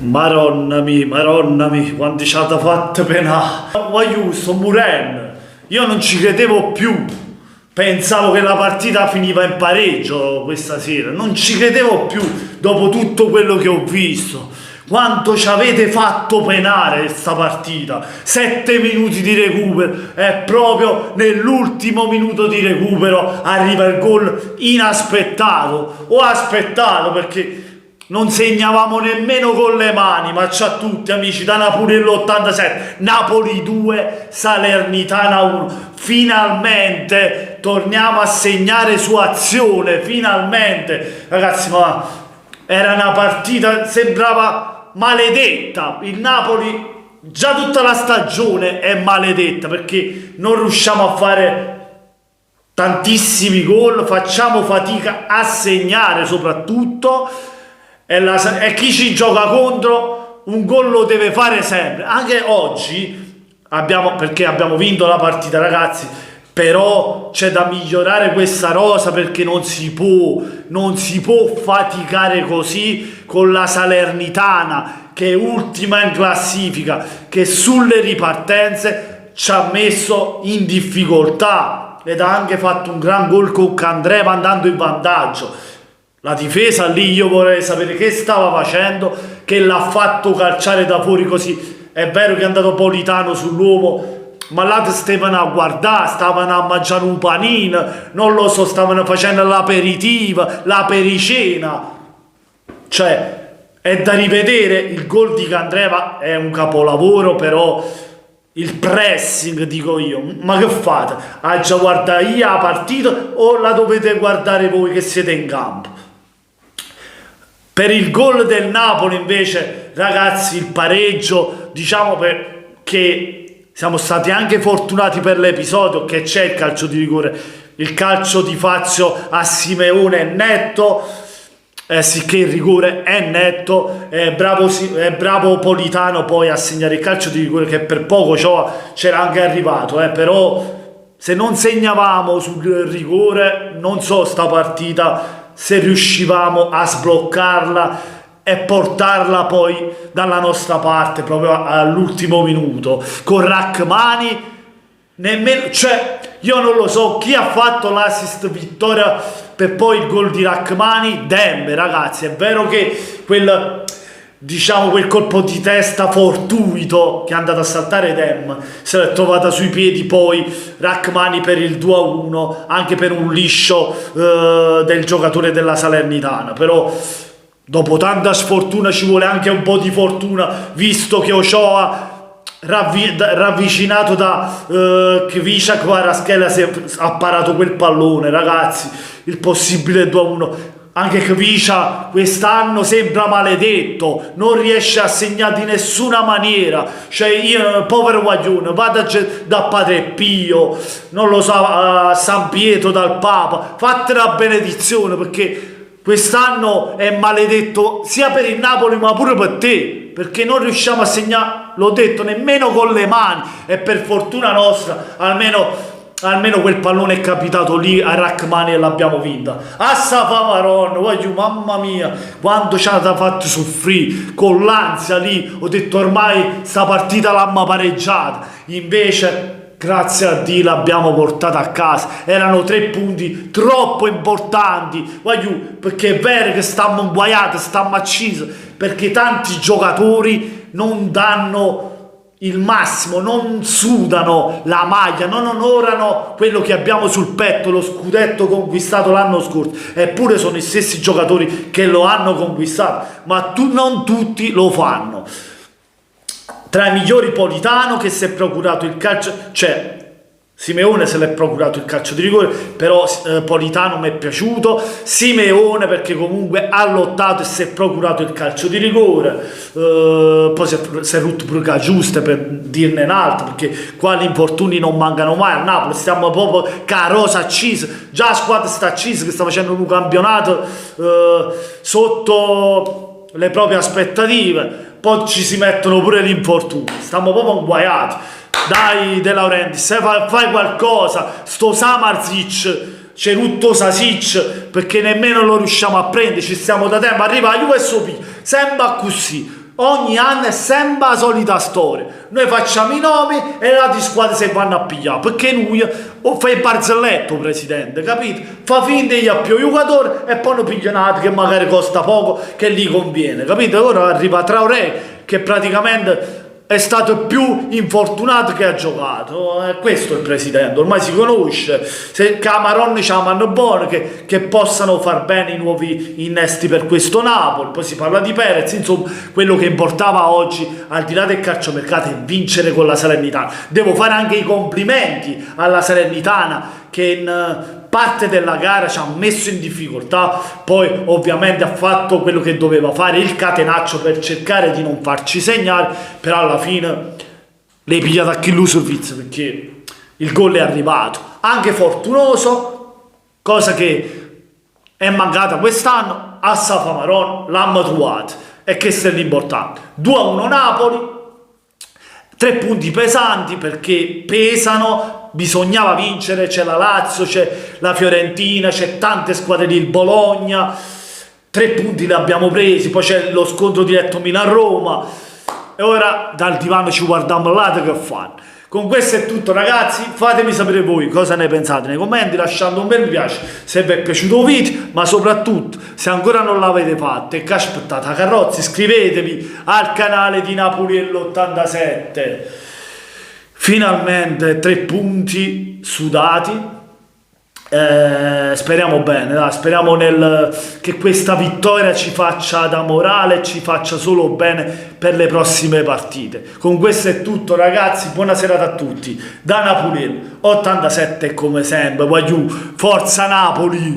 Maronna mia, quanti ci ha fatto penare. Voglio, sto morendo. Io non ci credevo più. Pensavo che la partita finiva in pareggio questa sera. Non ci credevo più dopo tutto quello che ho visto. Quanto ci avete fatto penare questa partita. 7 minuti di recupero e proprio nell'ultimo minuto di recupero arriva il gol inaspettato. Ho aspettato perché non segnavamo nemmeno con le mani, ma c'ha tutti amici, da Napoli l'87, Napoli 2, Salernitana 1. Finalmente torniamo a segnare su azione, finalmente. Ragazzi, ma era una partita, sembrava maledetta. Il Napoli già tutta la stagione è maledetta perché non riusciamo a fare tantissimi gol, facciamo fatica a segnare soprattutto. E chi ci gioca contro un gol lo deve fare sempre. Anche oggi perché abbiamo vinto la partita, ragazzi, però c'è da migliorare questa rosa perché non si può faticare così con la Salernitana che è ultima in classifica, che sulle ripartenze ci ha messo in difficoltà ed ha anche fatto un gran gol con Candreva andando in vantaggio. La difesa lì io vorrei sapere che stava facendo, che l'ha fatto calciare da fuori così. È vero che è andato Politano sull'uomo, ma là stavano a guardare, stavano a mangiare un panino, non lo so, stavano facendo l'aperitiva, la pericena. Cioè, è da rivedere. Il gol di Candreva è un capolavoro, però il pressing, dico io, ma che fate? Ah, già guarda io la partita o la dovete guardare voi che siete in campo? Per il gol del Napoli invece, ragazzi, il pareggio, diciamo che siamo stati anche fortunati per l'episodio, che c'è il calcio di rigore. Il calcio di Fazio a Simeone è netto, sì, che il rigore è netto, è bravo Politano poi a segnare il calcio di rigore, che per poco c'era anche arrivato, però se non segnavamo sul rigore non so sta partita se riuscivamo a sbloccarla e portarla poi dalla nostra parte proprio all'ultimo minuto con Rachmani. Nemmeno, cioè, io non lo so chi ha fatto l'assist vittoria per poi il gol di Rachmani. Dembe, ragazzi, è vero che quel colpo di testa fortuito che è andato a saltare Dem se l'è trovata sui piedi poi Rachmani per il 2-1, anche per un liscio del giocatore della Salernitana. Però dopo tanta sfortuna ci vuole anche un po' di fortuna, visto che Ochoa ravvicinato da Kvicha Kvaratskhelia ha parato quel pallone, ragazzi, il possibile 2-1. Anche Kvicha quest'anno sembra maledetto, non riesce a segnare di nessuna maniera. Cioè io, povero guaglione, vada da Padre Pio, non lo so, a San Pietro dal Papa, fate la benedizione perché quest'anno è maledetto sia per il Napoli ma pure per te, perché non riusciamo a segnare, l'ho detto, nemmeno con le mani. E per fortuna nostra almeno quel pallone è capitato lì a Rachmani e l'abbiamo vinta. A Safamaron, mamma mia, quanto ci ha fatto soffrire con l'ansia lì. Ho detto ormai sta partita l'hanno pareggiata, invece grazie a Dio l'abbiamo portata a casa. Erano 3 punti troppo importanti, perché è vero che stiamo inguaiati, stiamo accisi, perché tanti giocatori non danno il massimo, non sudano la maglia, non onorano quello che abbiamo sul petto, lo scudetto conquistato l'anno scorso. Eppure sono i stessi giocatori che lo hanno conquistato, ma non tutti lo fanno. Tra i migliori Politano, che si è procurato il calcio, cioè Simeone se l'è procurato il calcio di rigore, però Politano mi è piaciuto. Simeone perché comunque ha lottato e si è procurato il calcio di rigore, poi si è rotto pure giusta, per dirne un altro, perché qua gli infortuni non mancano mai a Napoli. Stiamo proprio carosa accisa, già la squadra sta accisa, che sta facendo un campionato sotto le proprie aspettative, poi ci si mettono pure gli infortuni, stiamo proprio inguaiati. Dai De Laurentiis, fai qualcosa, sto Samardzic, c'è tutto Sasic, perché nemmeno lo riusciamo a prendere, ci stiamo da tempo, arriva la Juve e sembra così, ogni anno è sempre la solita storia. Noi facciamo i nomi e le altre squadre si vanno a pigliare, perché lui o fa il barzelletto, presidente, capito? Fa finta di più giocatori e poi ne piglia un altro che magari costa poco, che gli conviene, capito? Ora arriva Traoré, che praticamente è stato più infortunato che ha giocato. Questo è il presidente, ormai si conosce. Se Camaronni c'ha la mano buona, che possano far bene i nuovi innesti per questo Napoli. Poi si parla di Perez, insomma, quello che importava oggi, al di là del calciomercato, è vincere con la Salernitana. Devo fare anche i complimenti alla Salernitana, che in parte della gara ci ha messo in difficoltà, poi ovviamente ha fatto quello che doveva fare, il catenaccio, per cercare di non farci segnare, però alla fine l'hai pigliato a chi sul vizio, perché il gol è arrivato, anche fortunoso, cosa che è mancata quest'anno. A Safamaron l'hanno trovato, e questo è l'importante. 2-1 Napoli, 3 punti pesanti, perché pesano, bisognava vincere, c'è la Lazio, c'è la Fiorentina, c'è tante squadre lì, il Bologna, 3 punti li abbiamo presi, poi c'è lo scontro diretto Milan-Roma, e ora dal divano ci guardiamo là che fanno. Con questo è tutto, ragazzi, fatemi sapere voi cosa ne pensate nei commenti, lasciando un bel mi piace se vi è piaciuto il video, ma soprattutto, se ancora non l'avete fatto e che aspettate la carrozza, iscrivetevi al canale di Napoliello 87. Finalmente 3 punti sudati, speriamo bene, dai, speriamo che questa vittoria ci faccia da morale, ci faccia solo bene per le prossime partite. Con questo è tutto, ragazzi, buona serata a tutti da Napoliello 87, come sempre, voglio forza Napoli!